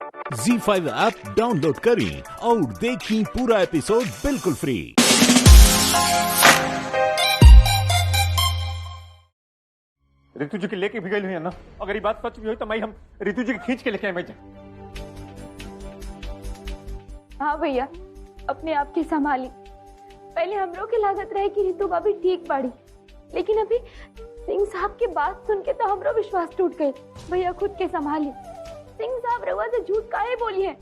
ZEE5 app download करें और देखें पूरा एपिसोड बिल्कुल फ्री। रितु जी के लेके भी गई हुई है ना। अगर ये बात सच भी हुई तो मैं हम रितु जी के खींच के लेके आए। मैं हाँ भैया, अपने आप की संभाली। पहले हमरों की लागत रहे कि रितु भाभी ठीक बाड़ी, लेकिन अभी सिंह साहब की बात सुन के तो हमरो विश्वास टूट गए। भैया खुद के संभाली। सिंह साहब रउआ से झूठ काहे बोली है?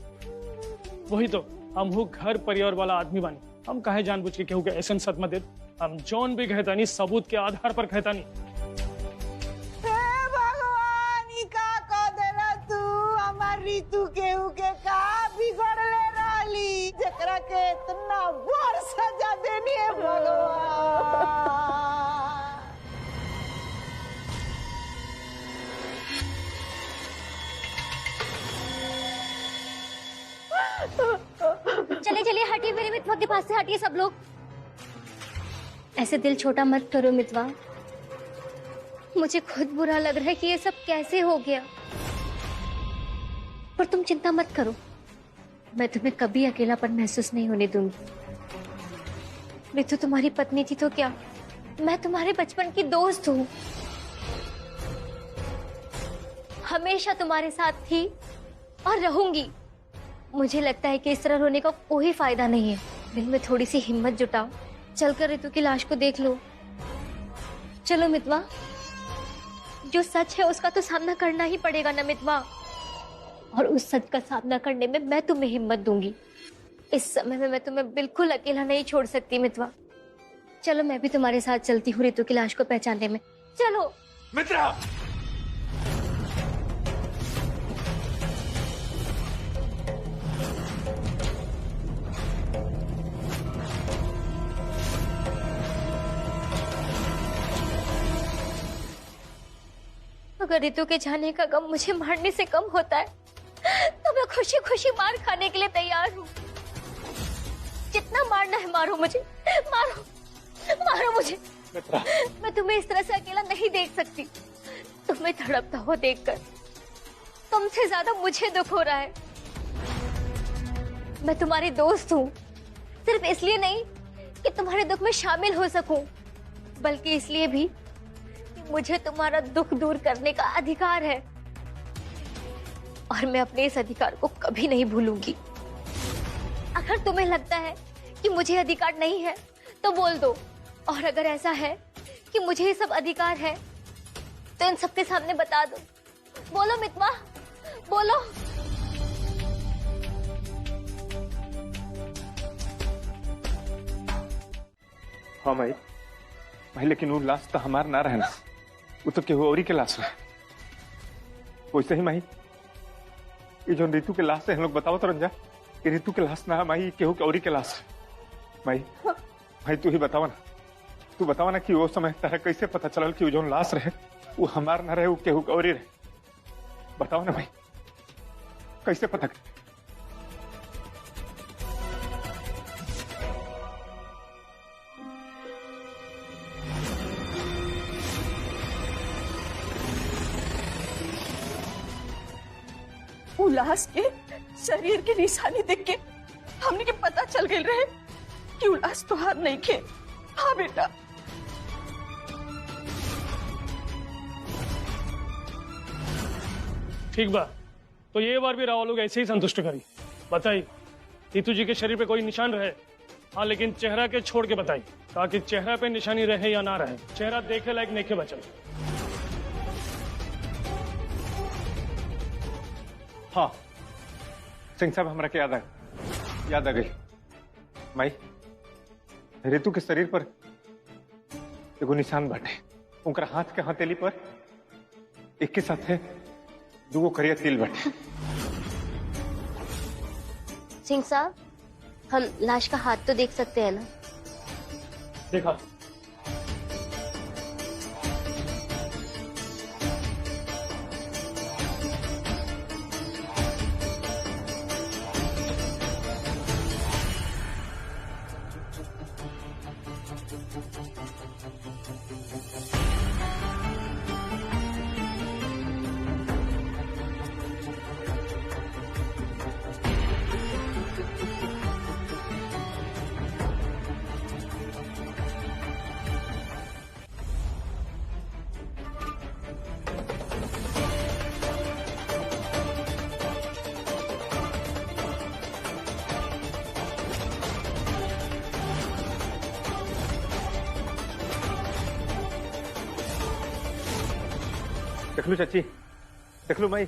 वही तो, हम हो घर परिवार वाला आदमी बानी। हम काहे जानबूझ के केहू के ऐसन सदमा दे। हम जौन भी कहता नहीं सबूत के आधार पर कहता नहीं। रितु केहू के का बिगड़ले रहली जकरा के इतना बड़ सजा देनी है भगवान। चलिए चलिए हटिए, मेरे मितवा के पास से हटिए सब लोग। ऐसे दिल छोटा मत करो मितवा, मुझे खुद बुरा लग रहा है कि ये सब कैसे हो गया। पर तुम चिंता मत करो, मैं तुम्हें कभी अकेलापन महसूस नहीं होने दूंगी। रितु तुम्हारी पत्नी थी तो क्या, मैं तुम्हारे बचपन की दोस्त हूँ। हमेशा तुम्हारे साथ थी और रहूंगी। मुझे लगता है कि इस तरह रोने का कोई फायदा नहीं है। दिल में थोड़ी सी हिम्मत जुटाओ, चलकर रितु की लाश को देख लो। चलो मितवा, जो सच है उसका तो सामना करना ही पड़ेगा ना मितवा, और उस सच का सामना करने में मैं तुम्हें हिम्मत दूंगी। इस समय में मैं तुम्हें बिल्कुल अकेला नहीं छोड़ सकती मितवा। चलो मैं भी तुम्हारे साथ चलती हूँ रितु की लाश को पहचानने में। चलो मित्रा। अगर रितु के जाने का गम मुझे मारने से कम होता है तो मैं खुशी खुशी मार खाने के लिए तैयार हूँ। जितना मारना है मारो मुझे, मारो मारो मुझे। मैं तुम्हें इस तरह से अकेला नहीं देख सकती। तुम्हें तड़पता हो देखकर तुमसे ज्यादा मुझे दुख हो रहा है। मैं तुम्हारी दोस्त हूँ, सिर्फ इसलिए नहीं कि तुम्हारे दुख में शामिल हो सकूं, बल्कि इसलिए भी कि मुझे तुम्हारा दुख दूर करने का अधिकार है, और मैं अपने इस अधिकार को कभी नहीं भूलूंगी। अगर तुम्हें लगता है कि मुझे अधिकार नहीं है तो बोल दो, और अगर ऐसा है कि मुझे ये सब अधिकार है तो इन सबके सामने बता दो। बोलो मितवा, बोलो। हाँ भाई, लेकिन वो लाश तो हमार ना रहना, वो तो केहू औरी के लाश है। वैसे ही माही, ये जो रितु के लाश है हम लोग बताओ तो रंजा, ये रितु के लाश ना है माही, केहू के औरी के लाश है। भाई तू ही बतावा ना, तू बतावा ना कि वो समय तरह कैसे पता चलल कि वो जो लाश रहे वो हमार ना रहे, वो केहू के औरी रहे। बताओ ना भाई, कैसे पता कर? उल्लास के शरीर की निशानी देख के हमने के पता चल गई रहे कि उल्लास तो हार नहीं खे। हाँ बेटा, ठीक बा, तो ये बार भी राव लोग ऐसे ही संतुष्ट करी। बताई रितु जी के शरीर पे कोई निशान रहे? हाँ, लेकिन चेहरा के छोड़ के बताई, ताकि चेहरा पे निशानी रहे या ना रहे, चेहरा देखे लायक नहीं के बचल। हाँ सिंह साहब, हमरा के याद आ गई। माई, रितु के शरीर पर एगो निशान बाटे। उनका हाथ के हथेली पर एक के साथ है दूगो करिया तिल बाटे। सिंह साहब, हम लाश का हाथ तो देख सकते हैं ना? देखा। देख लो चाची, देख लो माई,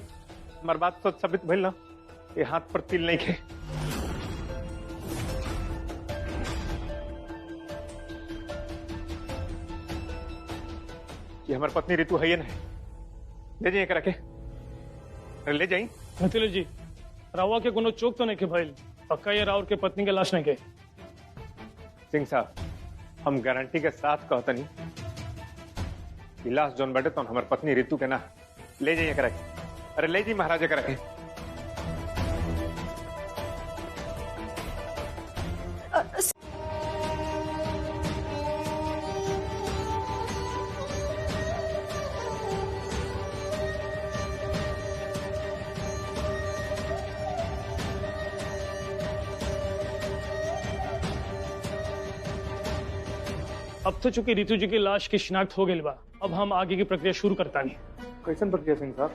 हमार बात सच साबित भइल ना, ये हाथ पर तिल नहीं खे। ये हमारी पत्नी ऋतु है ये नहीं, ले जाइए करा के, अरे ले जाइए। मिथिलेश जी, रावा के कोनो चौक तो नहीं के भाई, पक्का ये रावर के पत्नी के लाश नहीं के। सिंह साहब, हम गारंटी के साथ कहते नहीं कि लाश जौन बटे तो हमारी पत्नी ऋतु के ना, ले जाइए करा के, अरे ले जाइए महाराजा करा के। अब तो चूंकि रितु जी की लाश की शिनाख्त हो गई बा, अब हम आगे की प्रक्रिया शुरू करता नहीं। कैसन प्रक्रिया सिंह साहब?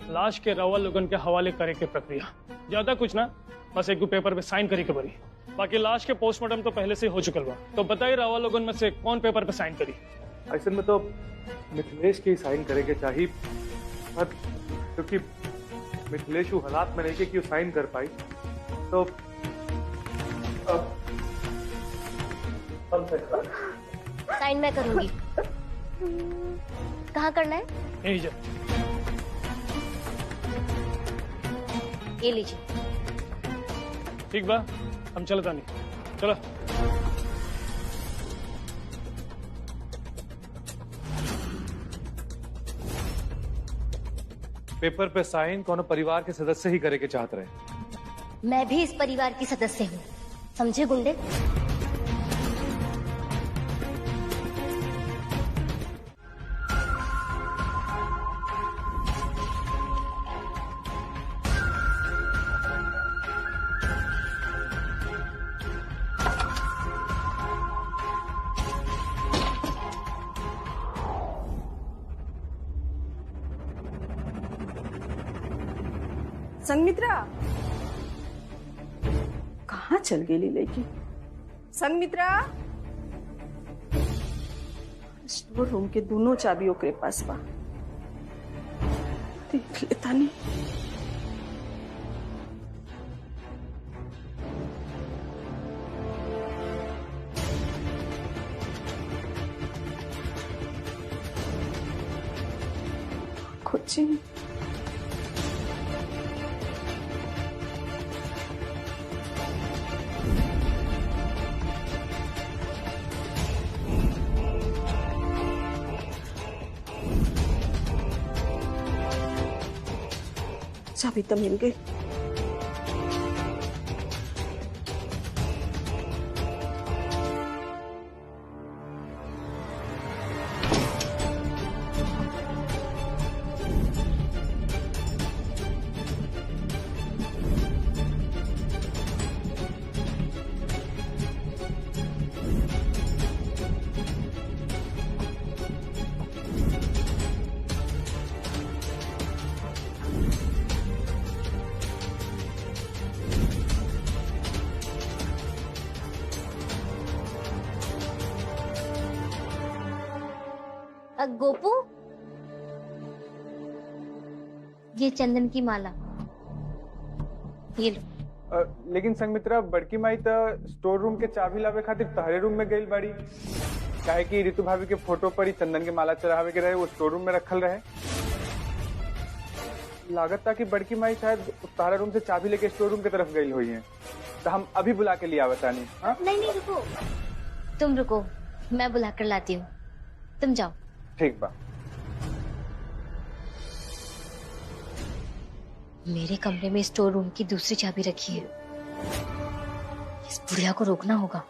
लाश के रवा लोगन के हवाले करे के प्रक्रिया, ज्यादा कुछ ना, बस एक पेपर पे साइन करे के बरी। बाकी लाश के पोस्टमार्टम तो पहले से हो चुकल बा, तो बताइए रवा लोगन में से कौन पेपर पे साइन करी? ऐसे में तो मिथिलेश की साइन करेंगे चाहिए, क्योंकि मिथिलेश वो हालात में नहीं कि साइन कर पाई, तो साइन मैं करूंगी। कहाँ करना है? यही जा। ये लीजिए। ठीक बा, हम चलता नहीं, चलो। पेपर पे साइन कोनो परिवार के सदस्य ही करे के चाहत रहे। मैं भी इस परिवार की सदस्य हूँ, समझे गुंडे? संगमित्रा, कहाँ चल गेली लड़की? संगमित्रा, स्टोर रूम के दोनों चाबी ओकरे पास बा, देख लेता नहीं। खोजी चाबी तो मिल गई। गोपू, ये चंदन की माला, ये लो। लेकिन संगमित्रा, बड़की माई तो स्टोर रूम के चाबी लावे खातिर तहरे रूम में गई बाड़ी, काहे कि ऋतु भाभी के फोटो पर ही चंदन के माला चढ़ावे के रहे, वो स्टोर रूम में रखल रहे। लागत था कि बड़की माई शायद तारा रूम से चाबी लेके स्टोर रूम की तरफ गई हुई है, तो हम अभी बुला के लिए आवतानी। नहीं रुको, तुम रुको, मैं बुला कर लाती हूँ, तुम जाओ। ठीक बा। मेरे कमरे में स्टोर रूम की दूसरी चाबी रखी है, इस बुढ़िया को रोकना होगा।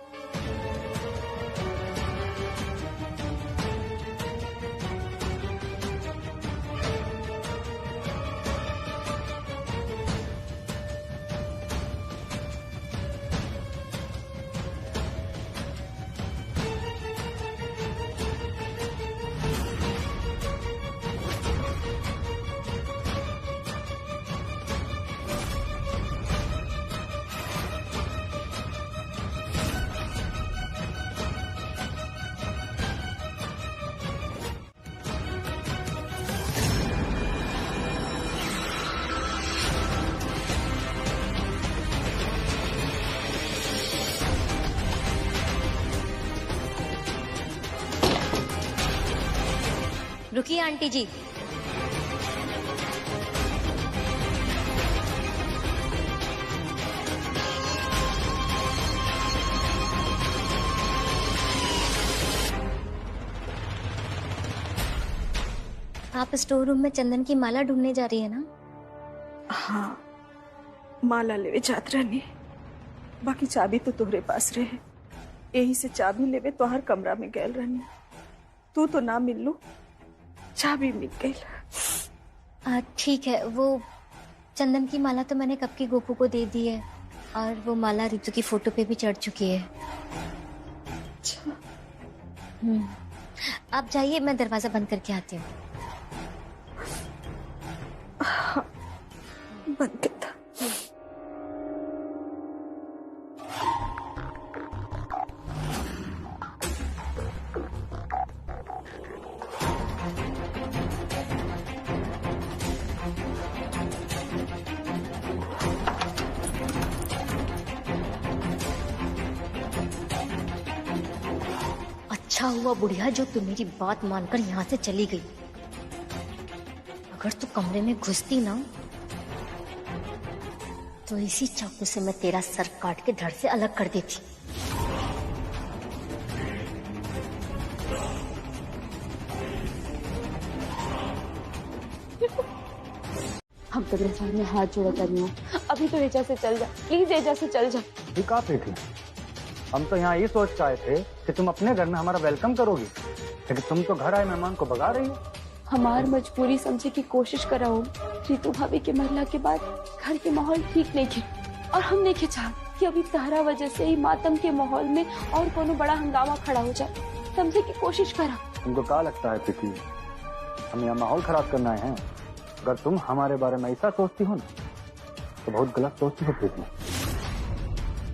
रुकिए आंटी जी। आप स्टोर रूम में चंदन की माला ढूंढने जा रही है ना? हाँ, माला लेवे जात रहनी, बाकी चाबी तो तोहरे पास रहे, यही से चाबी लेवे तोहर कमरा में गैल रहनी। तू तो ना मिल लू, चाबी मिल गई। ठीक है, वो चंदन की माला तो मैंने कब की गोपू को दे दी है, और वो माला रितु की फोटो पे भी चढ़ चुकी है। अच्छा। आप जाइए, मैं दरवाजा बंद करके आती हूँ। बंद करता। अच्छा हुआ बुढ़िया जो तू मेरी बात मानकर यहाँ से चली गई। अगर तू कमरे में घुसती ना तो इसी चाकू से मैं तेरा सर काट के धड़ से अलग कर देती। हम तेरे सामने हाथ जोड़ा करनी हो, अभी तो एजा से चल जा, प्लीज एजा से चल जा। ठीक आप थी, हम तो यहाँ ये सोच के आए थे कि तुम अपने घर में हमारा वेलकम करोगी, लेकिन तुम तो घर आए मेहमान को भगा रही हो। हमार मजबूरी समझे की कोशिश कर रहा हूँ। रितु भाभी के मरला के बाद घर के माहौल ठीक नहीं थे, और हम नहीं के चाह कि अभी तहरा वजह से ही मातम के माहौल में और कोनो बड़ा हंगामा खड़ा हो जाए। समझे की कोशिश करा। तुमको क्या लगता है प्रीति, हम यहाँ माहौल खराब करना है? अगर तुम हमारे बारे में ऐसा सोचती हो ना तो बहुत गलत सोचती हो प्रीति।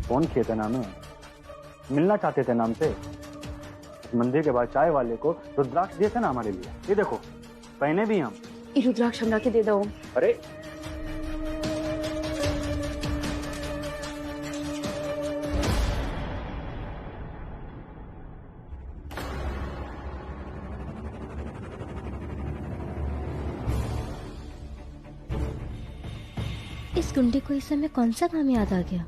फोन किए थे नाम, मिलना चाहते थे नाम से। मंदिर के बाद चाय वाले को रुद्राक्ष दिए थे ना हमारे लिए, ये देखो पहने भी हम। रुद्राक्ष हमरा के दे दो। अरे इस गुंडे को इस समय कौन सा काम याद आ गया?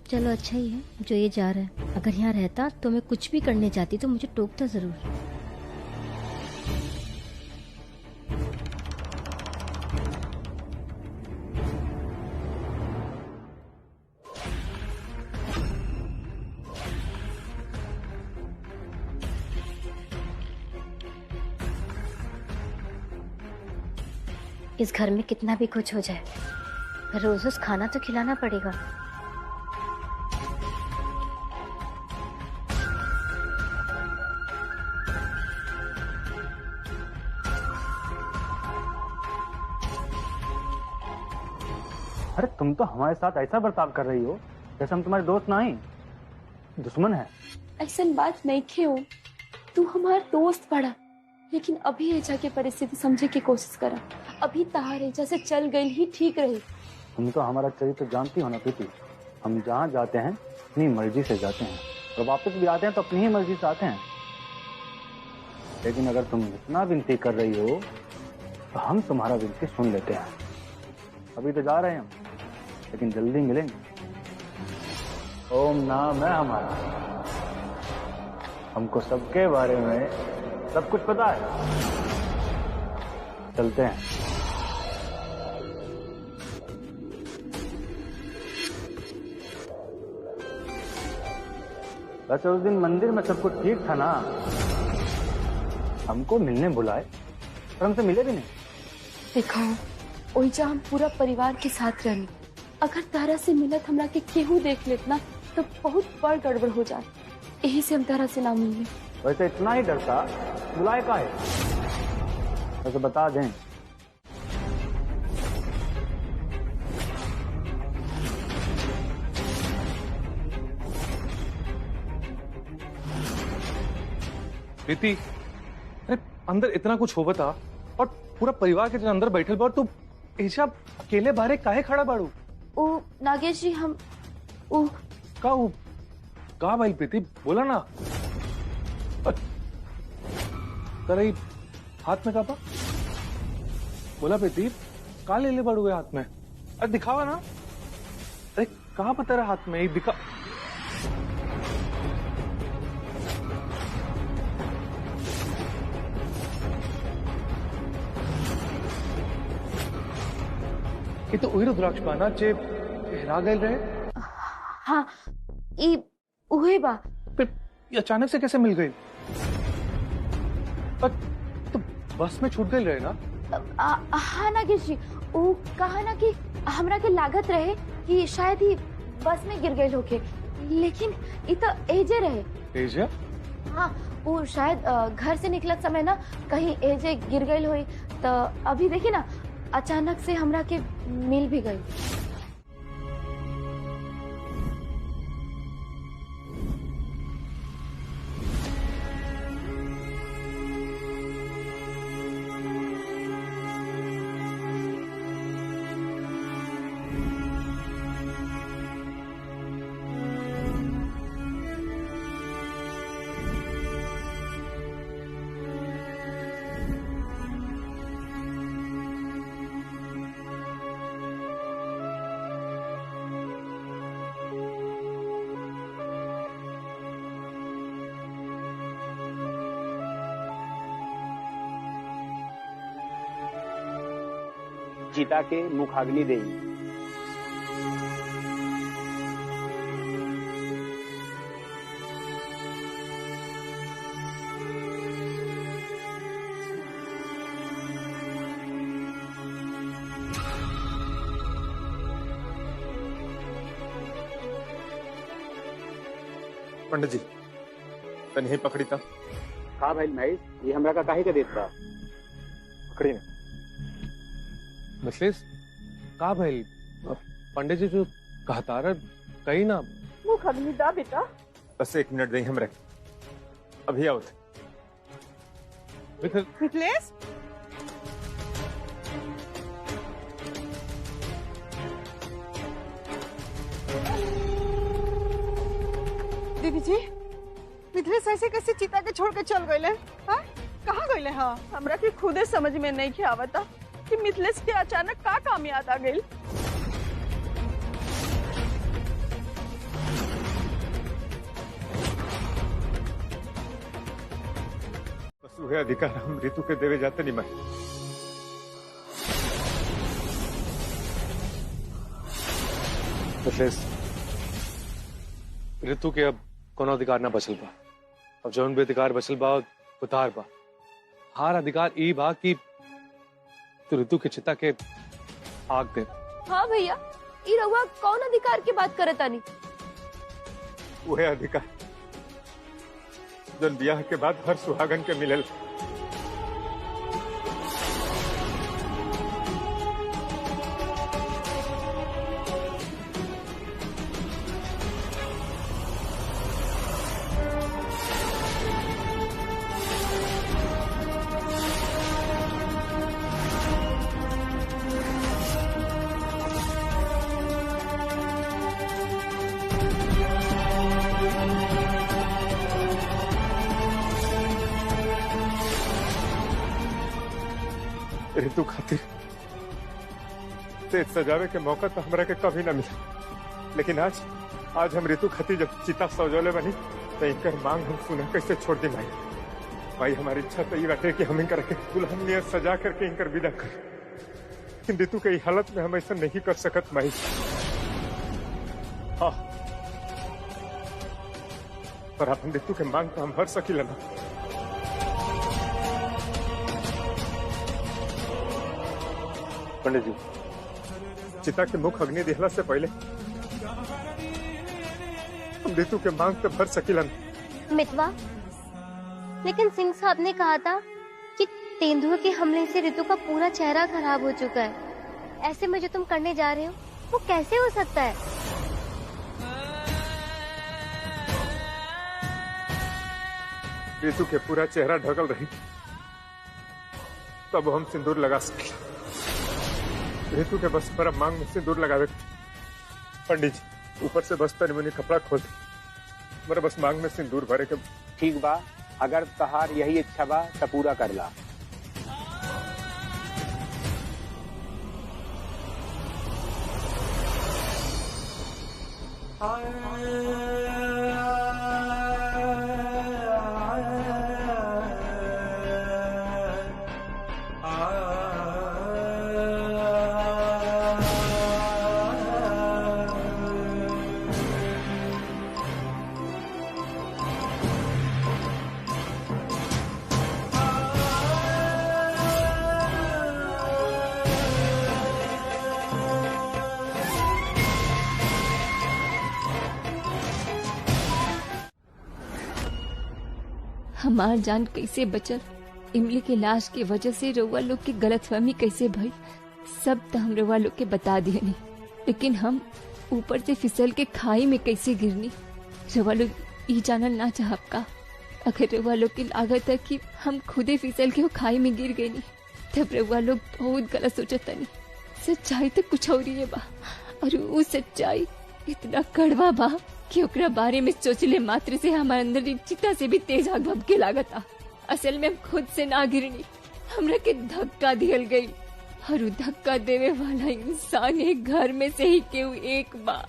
चलो अच्छा ही है जो ये जा रहा है। अगर यहाँ रहता तो मैं कुछ भी करने जाती तो मुझे टोकता जरूर। इस घर में कितना भी कुछ हो जाए, रोज रोज खाना तो खिलाना पड़ेगा। अरे तुम तो हमारे साथ ऐसा बर्ताव कर रही हो जैसे हम तुम्हारे दोस्त ना ही दुश्मन है। ऐसा बात नहीं खे हो, तू हमार दोस्त पड़ा, लेकिन अभी एजा के परिस्थिति समझे की कोशिश करा। अभी तहार एजा से चल गई ही ठीक रही। तुम तो हमारा चरित्र जानती हो ना प्रीति, हम जहाँ जाते हैं अपनी मर्जी से जाते हैं, और वापस भी आते हैं तो अपनी ही मर्जी से आते हैं। लेकिन अगर तुम इतना विनती कर रही हो तो हम तुम्हारा विनती सुन लेते हैं। अभी तो जा रहे हैं हम, लेकिन जल्दी मिलेंगे। ओम नाम है हमारा, हमको सबके बारे में सब कुछ पता है। चलते हैं। वैसे उस दिन मंदिर में सब कुछ ठीक था ना, हमको मिलने बुलाए पर हमसे मिले भी नहीं। देखा ओइजा हम पूरा परिवार के साथ रहनी, अगर तारा से मिलत हमरा के केहू देख लेत ना तो बहुत बड़ गड़बड़ हो जाए, यही से हम तारा से ना मिले। वैसे इतना ही डरता बुलाए का है? वैसे बता दें, प्रीति, अरे अंदर इतना कुछ होगा था और पूरा परिवार के जन अंदर बैठल बा, तू ऐसा अकेले बाहर काहे खड़ा बाड़ू? ओ नागेश जी, हम ओ का भाई प्रीति बोला ना। अरे हाथ में कापा बोला बेटी का ले बड़ हुए हाथ में। अरे दिखावा ना। अरे कहाँ पर तेरा हाथ में दिखा। ये तो वही रुद्राक्ष बाना चे हेरा गए रहे। हाँ ई उहे बा। फिर ये अचानक से कैसे मिल गई? तो बस में छूट गई रहे ना? हाँ नागेश जी, वो कहा ना कि हमरा के लागत रहे कि शायद ही बस में गिर गए होके, लेकिन ये तो एजे रहे। एजे? हाँ वो शायद घर से निकलत समय ना कहीं एजे गिर गई हुई, तो अभी देखी ना अचानक से हमरा के मिल भी गई। चिता के मुखाग्नि देई। पंडित जी तनी ही पकड़ी था। का भाई महेश, ये हमरा का काहे का देत बा? पकड़ी ना मिसलेस का भाई पंडित जी जो कहता रहा कही ना। मुख अग्नि दा बेटा। बस 1 मिनट दें हम रख अभी आओ थे। मिथिलेश दीदी जी, मिथिलेश ऐसे कैसे चिता के छोड़ के चल गए? हाँ कहाँ गए? हाँ हमरा के खुदे समझ में नहीं के आवता कि मिथिलेश के अचानक का काम याद आ गई। बस वह अधिकार हम ऋतु के देवे जाते नहीं। मैं ऋतु के अब कोनो अधिकार ना बचल बा। अब जौन भी अधिकार बचल बा उतार बा। हार अधिकार ई बा कि तो ऋतु के चिता के आग दे। हाँ भैया, ये रहुआ कौन अधिकार की बात करे तानी? वह अधिकार जन ब्याह के बाद हर सुहागन के मिलल। ऋतु खातिर तेज सजावे के मौका तो हमरा के कभी ना मिला, लेकिन आज हम ऋतु खातिर जब चिता सजौले बनी तो इनकर मांग हम सुना कैसे छोड़ दी। भाई हमारी इच्छा तो ये बाटे कि हम इनकर के दुल्हन नियत सजा करके इनकर विदा कर, लेकिन ऋतु के हालत में हम ऐसा नहीं कर सकत माई। हाँ पर अपन ऋतु के मांग तो हम भर सकी ना। पंडित जी चिता के मुख अग्नि दिखला से पहले हम ऋतु के मांग तो भर सकीलन। मितवा, लेकिन सिंह साहब ने कहा था कि तेंदुए के हमले से ऋतु का पूरा चेहरा खराब हो चुका है। ऐसे में जो तुम करने जा रहे हो वो कैसे हो सकता है? ऋतु के पूरा चेहरा ढकल रही तब हम सिंदूर लगा सके। ऋतु के बस पर मांग में सिंदूर लगावे। पंडित जी ऊपर से बस पर मुनि कपड़ा खोल मेरा बस मांग में सिंदूर भरे के। ठीक बा, अगर तहार यही इच्छा बा तो पूरा कर ला। हमार जान कैसे बचल, इमली के लाश के वजह से रउआ लोग की गलतफहमी कैसे भई, सब तो हम रउआ लोग के बता दिए नहीं, लेकिन हम ऊपर से फिसल के खाई में कैसे गिरनी रउआ लोग ई जानल ना चाहब का। अगर रउआ लोग की लागत है कि हम खुदे फिसल के वो खाई में गिर गई नहीं, तब रउआ लोग बहुत गलत सोचता नहीं। सच्चाई तो कुछ और ही बा, और वो सच्चाई इतना कड़वा बा कि ओकरा बारे में सोचले मात्र से हमारे अंदर एक चिता से भी तेज आग भभके लागता। असल में हम खुद से ना गिरनी, हमरा के धक्का दियल गई, और वो धक्का देवे वाला इंसान एक घर में से ही केहू एक बा।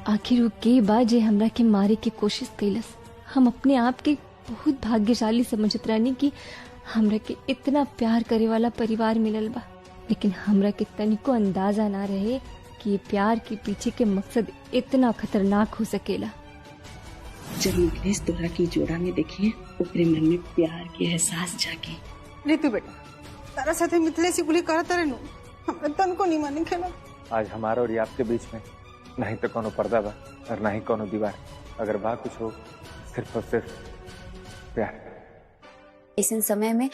आखिर वो के बा जे हमरा के मारे की कोशिश कैलस। हम अपने आप के बहुत भाग्यशाली समझत रहनी कि हमरा के इतना प्यार करे वाला परिवार मिलल बा, लेकिन हमरा के तनिको अंदाजा ना रहे कि ये प्यार के पीछे के मकसद इतना खतरनाक हो सकेला। जब मिथिलेश तोहरा की जोड़ा में देखिए, ओकरे मन में प्यार के एहसास जागे। ऋतु बेटा, तारा साथे मिथिलेश गुली करत रहनु, हमरा तनको नहीं माने खेला। आज हमारा और आपके बीच में नहीं तो कोनो पर्दा बा और नहीं कोनो दीवार, अगर बा कुछ हो सिर्फ और सिर्फ प्यार। ऐसे समय में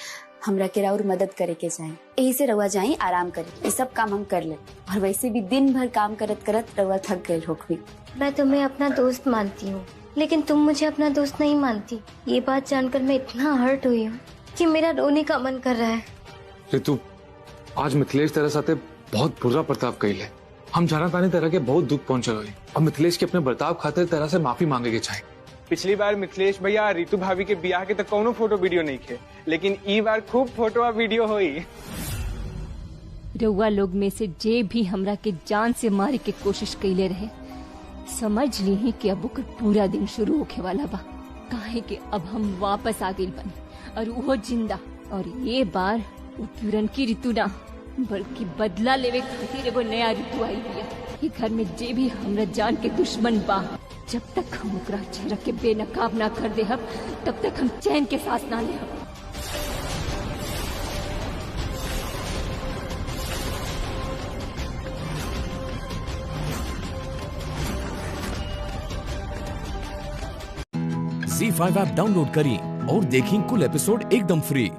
हमरा के राउर मदद करे के चाहे, यही से रवा जाए आराम करे, ये सब काम हम कर ले। और वैसे भी दिन भर काम करत करत रवा थक गए होगी। मैं तुम्हें अपना दोस्त मानती हूँ, लेकिन तुम मुझे अपना दोस्त नहीं मानती। ये बात जानकर मैं इतना हर्ट हुई हूँ कि मेरा रोने का मन कर रहा है। ऋतु, आज मिथिलेश तेरे साथे बहुत बुरा बर्ताव कइले। हम जाना तानी तरह के बहुत दुख पहुंचे हुए, और मिथिलेश के अपने बर्ताव खातिर तरह से माफी मांगे के चाहे। पिछली बार मिथिलेश भैया ऋतु भाभी के ब्याह के तो कोनो फोटो वीडियो नहीं खे, लेकिन ई बार खूब फोटो और वीडियो हुई। रउआ लोग में से जे भी हमरा के जान से मारे के कोशिश कैले रहे, समझ ली कि अब ओकर पूरा दिन शुरू होके वाला बा। काहे कि अब हम वापस आ गइल बनी, और वो जिंदा। और ये बार वो पुरन की ऋतु ना, बल्कि बदला लेवे खातिर एगो नया ऋतु आई है। ये घर में जे भी हमरा जान के दुश्मन बा, जब तक हम ओकरा चेहरा के बेनकाब ना कर देहब, तब तक हम चैन के सांस ना लेहब। ZEE5 ऐप डाउनलोड करें और देखें कुल एपिसोड एकदम फ्री।